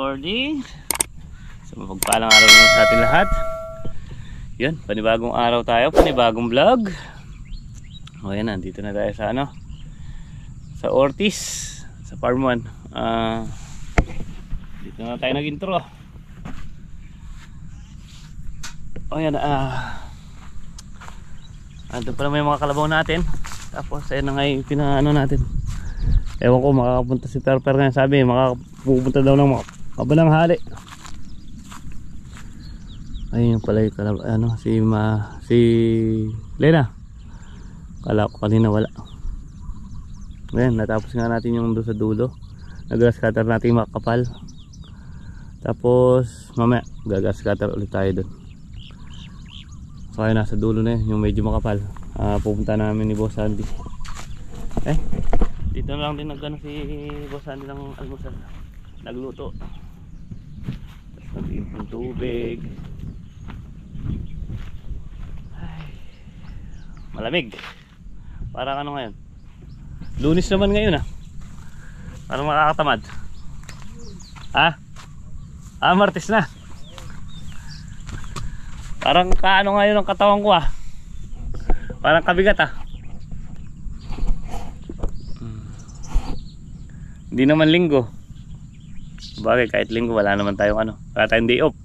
morning. So mapagpalang araw naman sa ating lahat. Yan, panibagong araw tayo, panibagong vlog. O yan, nandito na tayo sa sa Ortiz, sa Farm 1. Dito na tayo nag-intro. O yan, andun pala may mga kalabaw natin. Tapos ayun na nga yung pinaano natin. Ewan ko makakapunta si Perper ngayon, sabi makakapunta daw ng kabalang hali. Ayun pala yung kalabaw, si Lena. Kala ko kanina wala. Ayan, natapos nga natin yung doon sa dulo. Nag-grass cutter natin yung makapal. Tapos mamaya gagas cutter ulit tayo doon. So ayun, nasa dulo na yun, yung medyo makapal. Pupunta namin ni Boss Andy. Dito na lang din si Boss Andy ng almusal. Nagluto. Tapos nag-impong tubig. Ay, malamig. Parang ngayon, Lunes naman ngayon parang makakatamad. Martes na. Parang ngayon ang katawan ko parang kabigat Hindi naman linggo. Bagay kahit linggo wala naman tayong wala tayong day off.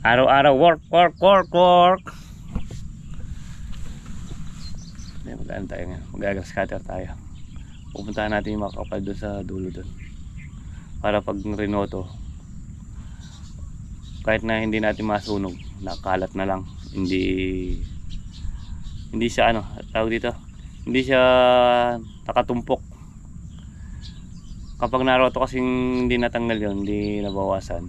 Araw-araw work. Magano tayo ngayon, magagas cutter tayo. Pupuntahan natin yung makakapal doon sa dulo doon. Para pag rinoto, kahit na hindi natin masunog, nakalat na lang. Hindi siya tawag dito, hindi siya nakatumpok. Kapag naroto kasing hindi natanggal yun, hindi nabawasan,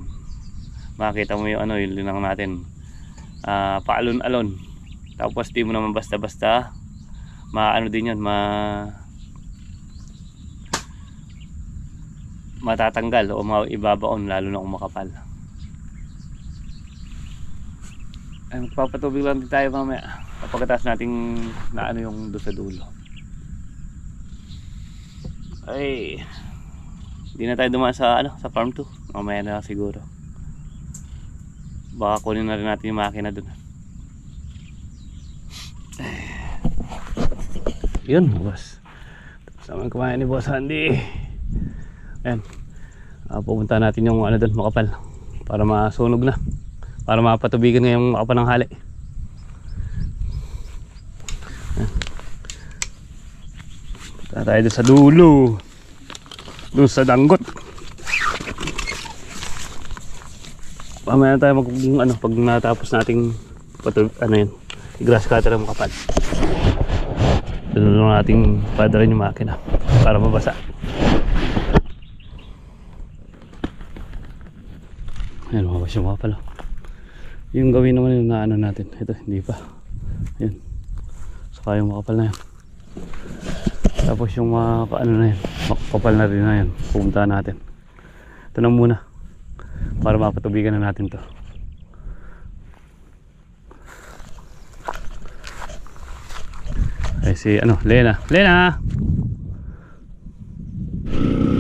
makikita mo yung yung linang natin paalon-alon. Tapos di mo naman basta-basta din yun, matatanggal o maibabaon, lalo na kung makapal. Ay, magpapatubig lang din tayo mamaya pagkatapos nating yung doon sa dulo. Ay, hindi na tayo dumaan sa sa farm 2. Mamaya na lang siguro. Baka kunin na rin natin yung makina doon. Yun, boss. Tapos naman kumain ni Boss Andy. Ayan, pupunta natin yung doon, makapal, para masunog na, para mapatubigan ngayong makapal ng hali. Punta tayo doon sa dulo, doon sa danggot. Mamaya na tayo pag natapos nating grass cutter ang makapal. Doon lang nating padarin yung makina para mabasa. Ayan, mabasa yung makapal. Yung gawin naman yung natin. Ito, hindi pa. Ayan. Saka yung makapal na yan. Tapos yung makapal na rin na yan. Pupuntahan natin. Ito na muna, para mapatubigan na natin to. Ay, si Lena.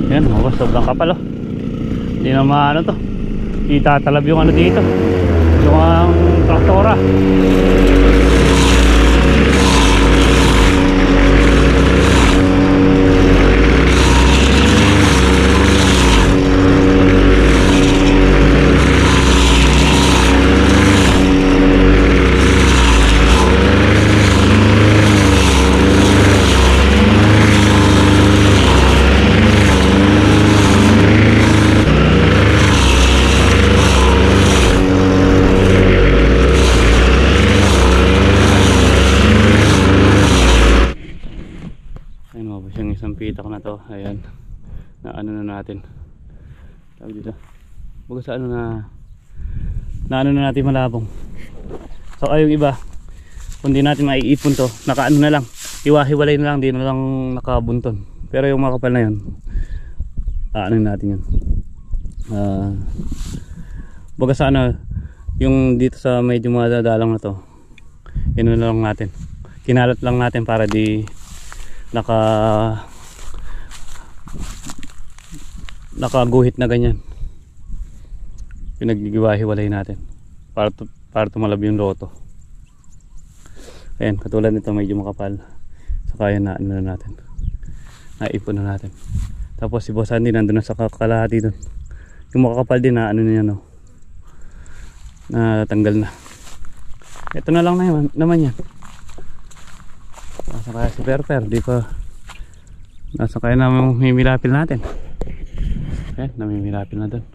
Yan, sobrang kapal Hindi na to. Itatalab yung dito, yung traktora. Pitak na to, ayan, na na natin tawag dito, baga sa na natin malabong. So yung iba, kung di natin maiipon to, na lang, hiwa-hiwalay na lang, di na lang nakabunton. Pero yung makapal na yun, natin yun, baga sa yung dito sa medyo madadalang na to, yun na lang natin, kinalat lang natin para di nakaguhit na ganyan. pinaghiwa-hiwalay natin para tumalab yung loto. Ayan, katulad nito medyo makapal. Saka yan na ano na natin. Naipon na natin. Tapos si Boss Andy nandun na sa kalahati dun. Yung makakapal din na ano niya, no, na tanggal na. Ito na lang naman yan. Nasa kaya si Perper, di pa nasa kaya naman mimilapil natin. Ayan, namimilapil na dun.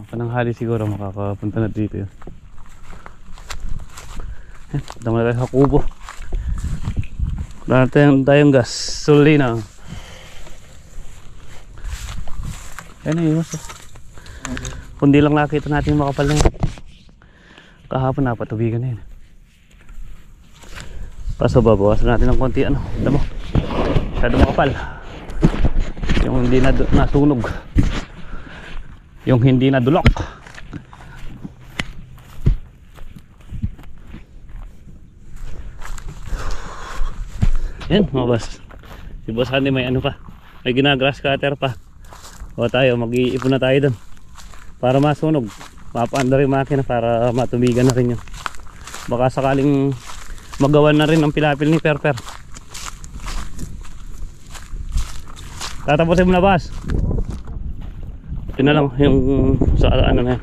Pananghali siguro makakapunta na dito yun. Ayan, punta muna tayo sa kubo. Wala tayong gasolina. Ayan na iwas. Kundi lang nakita natin makapal na yun. Kahapon napatubigan na yun. Kaso babawasan natin ng konti ano. Damo. Masyado makapal. Yung hindi na nasunog. Yung hindi na dulok. Yan mga boss. Si Boss Andy may ano pa. May ginagrass cutter pa. O tayo mag-iipon na tayo dun para masunog. Mapaanda rin makina para matubigan na rin yun. Baka sakaling magawan na rin ang pilapil ni Perper. Tatapusin mo na boss. Yun na lang yung sa ano na yan.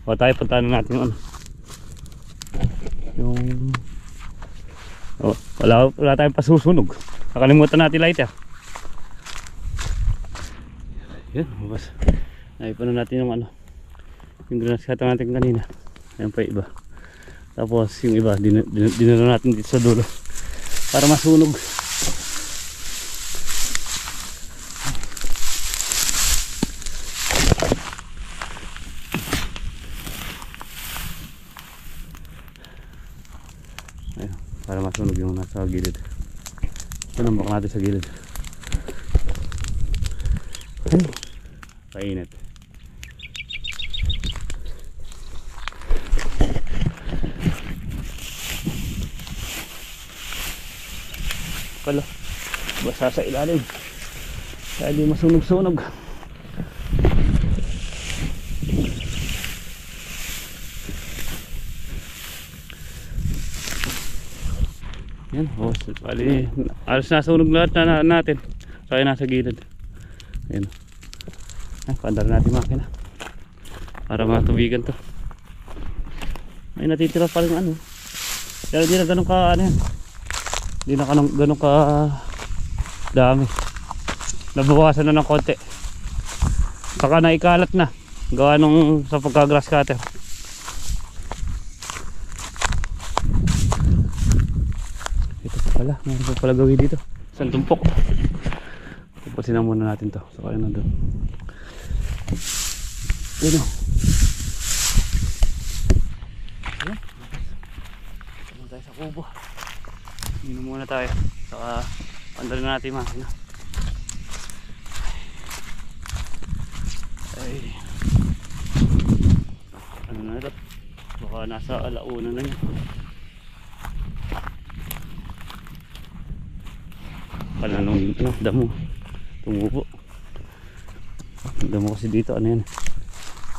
O tayo puntahan na natin yung ano. Yung wala tayong pasusunog. Nakalimutan natin lighter. Yan, bas. Naipon na natin yung ano. Yung grass cutter natin kanina. Ayan pa iba. Tapos yung iba dinala natin dito sa dulo para masunog. Ayan, para masunog yung nasa gilid. Tinambak natin sa gilid. Ay, painit. Pala, basa sa ilalim kaya di masunog-sunog. Yan, bali alas nasunog lahat na natin kaya nasa gilid. Ayan, pandar natin makina para matubigan to. Ay natitira pa rin ano, pero di na ganun ka ano yan. Hindi na ganun ka dami. Nabawasan na ng konti. Saka naikalat na gawa nung sa pagka-grass cutter. Ito pa pala, mayroon pa pala gawin dito. Isang tumpok. Tapusin na muna natin to. Saka yun na doon. Yun o. Ayan. Punta tayo sa kubo. Inom muna tayo. Saka pandalin natin yung makina. Ay. Ano na ito? Baka nasa alauna na niya. Pala nung damo. Tumubo. Damo kasi dito ano yan.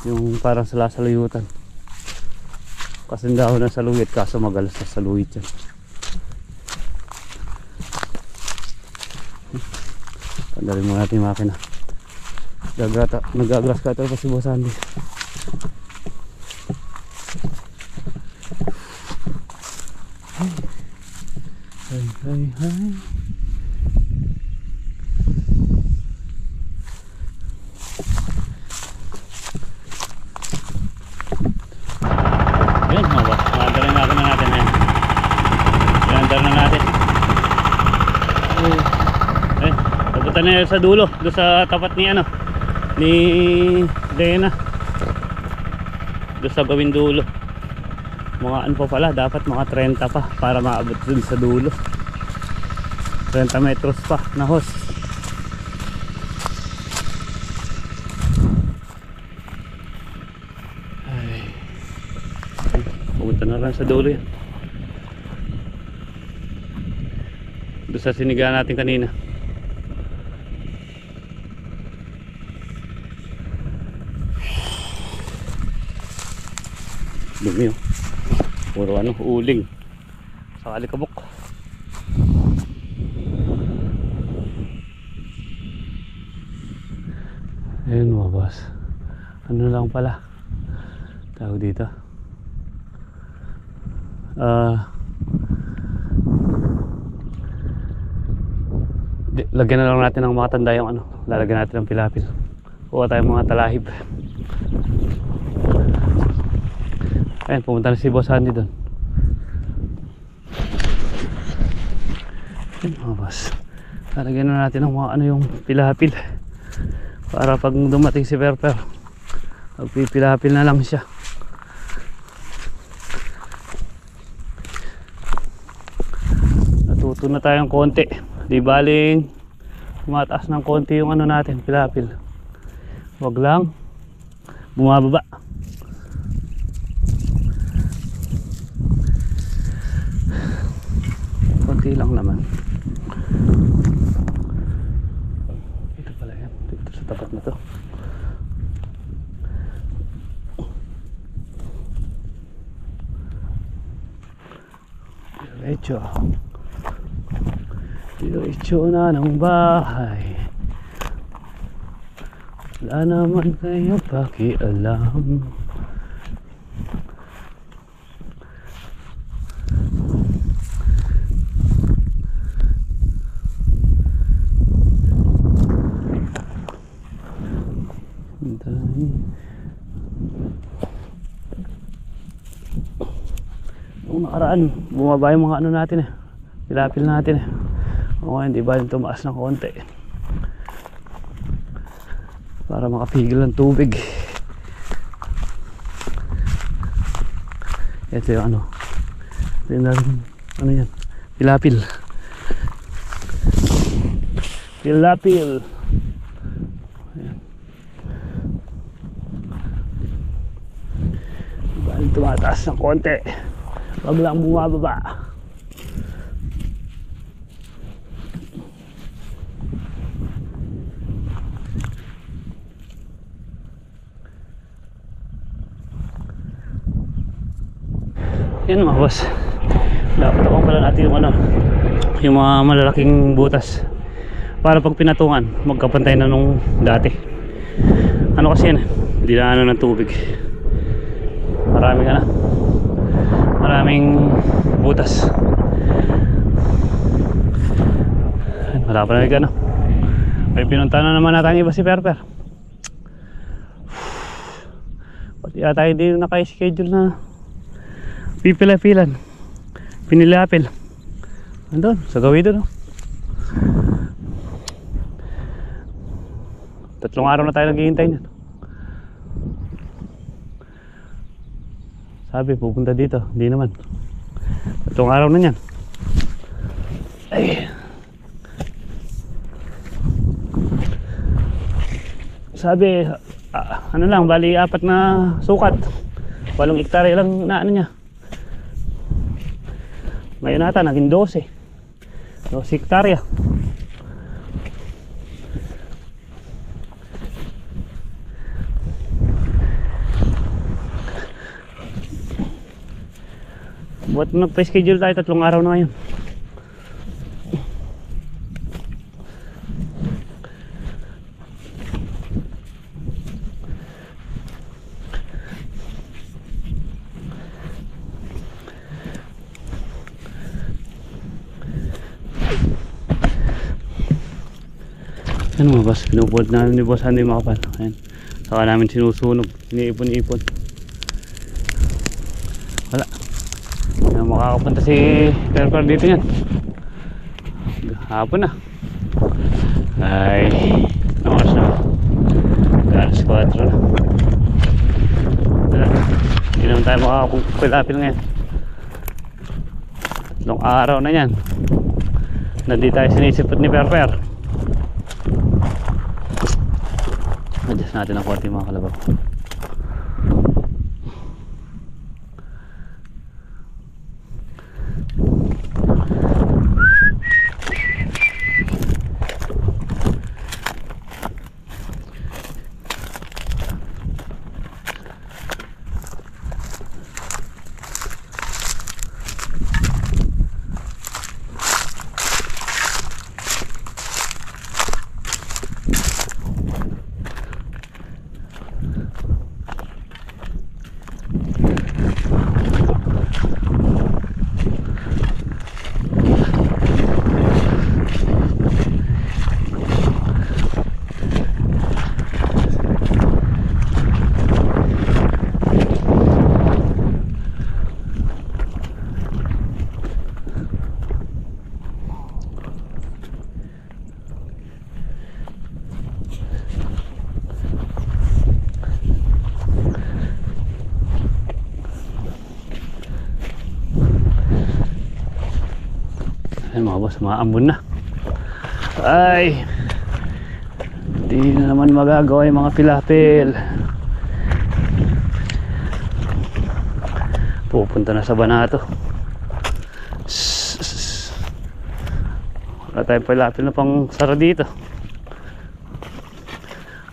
Yung parang salasaluyutan. Kasi dahon na saluyit kaso magalas na saluyit yan. Pandalin mo natin yung makina. Nag-grass cutter pa si Boss Andy. Hi. Yan, makadalin na natin yan. Ilandar na natin. Pupunta na yun sa dulo, doon sa tapat ni ano, ni Dena, doon sa gawin dulo. Mga ano pa pala, dapat mga 30 pa para maabot dun sa dulo. 30 metros pa na hose. Ay, pupunta na lang sa dulo yan, doon sa sinigaan natin kanina. Dumi oh. Puro ano, uling. Sa alikabok. Ayun mga boss. Ano lang pala tawag dito, lagyan na lang natin ng mga tanda yung ano, lalagyan natin ng pilapil. Kuha tayong mga talahib. Ayun, pumunta na si Boss Andy doon. Ayun mga boss, lalagyan na natin ng mga ano yung pilapil para pag dumating si Perper magpipilapil na lang siya. Natuto na tayong konti, di baling tumataas ng konti yung ano natin, pilapil. Wag lang bumababa. Konti lang naman. Ito pala yan, dito sa tapat na to. Diretso na ng bahay. Wala naman kayo pakialam. Nung nakaraan bumaba yung mga ano natin eh, pilapil natin eh. O hindi ba yung tumaas ng konti para makapigil ng tubig. Ito yung ano, ano yan, pilapil. Pilapil. Ayan. Diba yung tumataas ng konti, wag lang bumababa. Yan mga boss, dapat akong pala natin yung ano, yung mga malalaking butas para pag pinatungan magkapantay na nung dati. Ano kasi yan, hindi na ano ng tubig, maraming butas. Wala pa na ano, may pinunta na naman natin iba si Perper. Pati yata hindi naka-schedule na pipila-pilan, pinilapil. Andun, sa gawin doon. 3 araw na tayo naghihintay niyan. Sabi pupunta dito, hindi naman. 3 araw na niyan. Ay. Sabi, ano lang, bali 4 na sukat. 8 hektarya lang na ano niya. Ngayon nata naging 12 hektarya. Buat nagpa-schedule tayo 3 araw na ngayon. Yan mga boss, pinupulit namin ni Boss Andy Makapal. Ayan, saka namin sinusunog, iniipon-ipon. Wala, ayan, makakapunta si Perper dito yan. Hapon na. Ay, oras na, alas 4 na. Wala, hindi naman tayo makakapilapil ngayon. 3 araw na yan na di tayo sinisipot ni Perper. Adjust natin ang konti mga kalabaw. mga boss, maambon na. Ay, hindi na naman magagawa yung mga pilapil. Pupunta na sa Banato. Wala tayong pilapil na pang sara dito.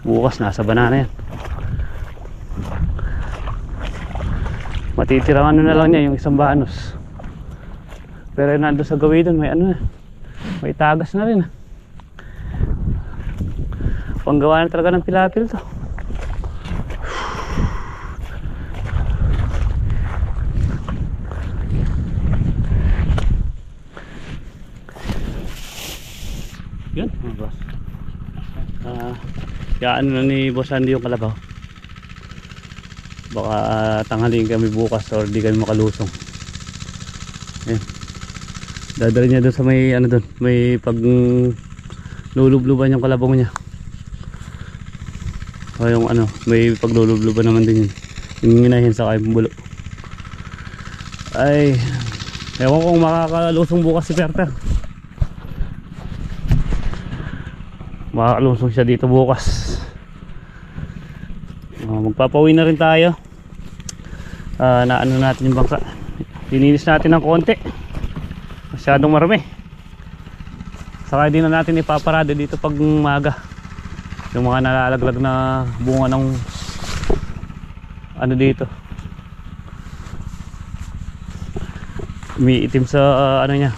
Bukas nasa Banana yan. Matitirang ano na lang niya yung isang banos. Pero nando sa gawin doon may ano na, may tagas na rin. Panggawa na talaga ng pilapil to. Yun mga boss. Kaya ano na ni Boss Andy yung kalabaw. Baka tanghalin kami bukas or di kami makalusong. Ayan. Dadali niya doon sa may ano doon, may pag lulubluban yung kalabaw niya. O yung ano, may paglulubluban naman din yun. Yung inahin sa kayong bulo. Ay, ewan ko kung makakalusong bukas si Perper. Makakalusong siya dito bukas. Magpapauwi na rin tayo. Naano natin yung bangka. Lininis natin ng konti. Masyadong marami. Saka din na natin ipaparada dito pag maga. Yung mga nalalaglag na bunga ng ano dito. Umiitim sa ano niya.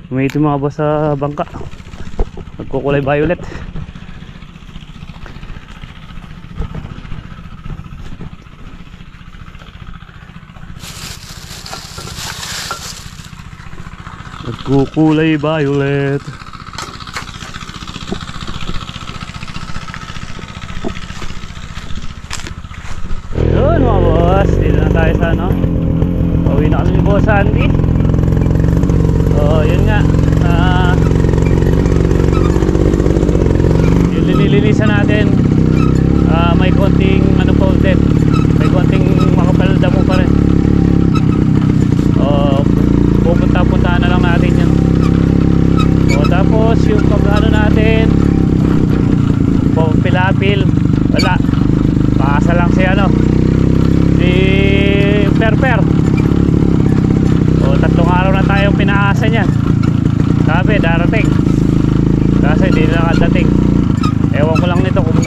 Umiitim mga boss sa bangka. Nagkukulay violet. Nagkukulay violet. Yun mga boss, dito na tayo sa ano. Pauwi na kami ni Boss Andy. So yun nga, yung linilinisan natin, may konting ano folded, may konting makapal damo pa rin. Pupunta-puntaan na lang natin yun. So tapos yung pag-ano natin, pilapil, wala, paasa lang si ano, si Perper. So 3 araw na tayong pinaasa niyan. Sabi darating, kasi di na nakadating. Ewan ko lang nito kung